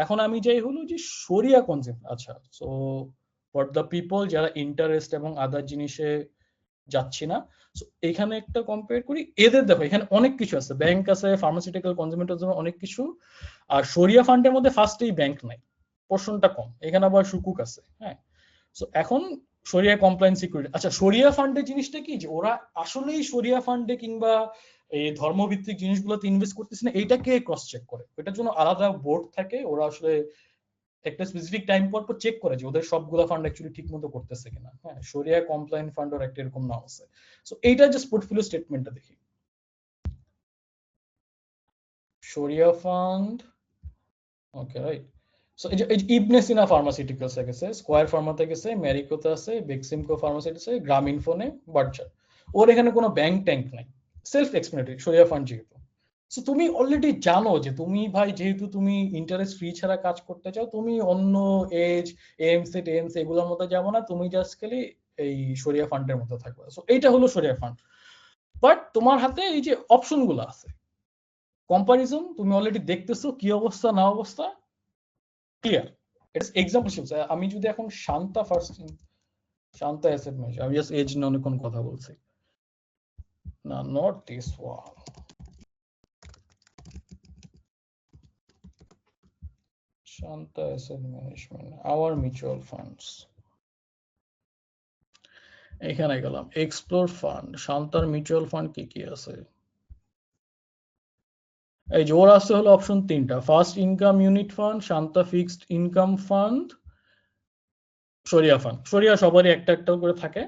এখন আমি যাই হলো যে শরিয়া কনসেপ্ট। আচ্ছা, সো ফর দ্য পিপল যারা ইন্টারেস্ট এবং আদার জিনিসে যাচ্ছি না, সো এখানে একটা কম্পেয়ার করি। এদের দেখো এখানে অনেক কিছু আছে, ব্যাংক আছে, ফার্মাসিউটিক্যাল কনজিউমেন্টের জন্য অনেক কিছু। আর শরিয়া ফান্ডের মধ্যে ফার্স্টেই ব্যাংক নাই, পোর্শনটা কম, এখানে আবার সুকুক আছে। হ্যাঁ, সো এখন শরিয়া কমপ্লায়েন্স সিকিউরিটি। আচ্ছা, শরিয়া ফান্ডের জিনিসটা কি, যে ওরা আসলেই শরিয়া ফান্ডে কিংবা এই ধর্মভিত্তিক জিনিসগুলোতে ইনভেস্ট করতেছে না, এইটাকে ক্রস চেক করে। এটার জন্য আলাদা বোর্ড থাকে, ওরা আসলে একটা স্পেসিফিক টাইম পর পর চেক করে যে ওদের সবগুলা ফান্ড অ্যাকচুয়ালি ঠিক মতো করতেছে কিনা। হ্যাঁ, শরিয়া কমপ্লায়েন্ট ফান্ডের একটা এরকম নাম আছে। সো এইটা জাস্ট পোর্টফোলিও স্টেটমেন্টটা দেখি। শরিয়া ফান্ড, ওকে, রাইট। সো এই যে ইবনে সিনা ফার্মাসিউটিক্যালস গেছে, স্কয়ার ফার্মাতে গেছে, ম্যারিকোতে আছে, বেক্সিমকো ফার্মাসিউটিক্যালস আছে, গ্রামীণ ফোনে, বার্চার। ওর এখানে কোনো ব্যাংক ট্যাঙ্ক নাই, সেলফ এক্সপ্লেনেটরি শরিয়া ফান্ড যেহেতু। সো তুমি অলরেডি জানো যে তুমি ভাই, যেহেতু তুমি ইন্টারেস্ট ফ্রি ছাড়া কাজ করতে চাও, তুমি অন্য এজ, এএমসি টেএমসি এগুলোর মধ্যে যাবো না, তুমি জাস্ট খালি এই শরিয়া ফান্ডের মধ্যে থাকবে। সো এইটা হলো শরিয়া ফান্ড। বাট তোমার হাতে এই যে অপশন গুলো আছে, কম্পারিজন, তুমি অলরেডি দেখতেছো কি অবস্থা না অবস্থা, ক্লিয়ার। It's example. আমি যদি এখন Shanta first, Shanta asset manager, আমি জাস্ট এজ নিয়ে অনেকক্ষণ কথা বলছি না, not this one. Shanta asset management, our mutual funds, এখানে গেলাম, এক্সপ্লোর ফান্ড, শান্তার মিউচুয়াল ফান্ড কি কি আছে। এই যে ওর আছে হলো অপশন তিনটা, first income unit fund, Shanta fixed income fund, শরিয়া ফান্ড। শরিয়া সবারই একটা একটা করে থাকে।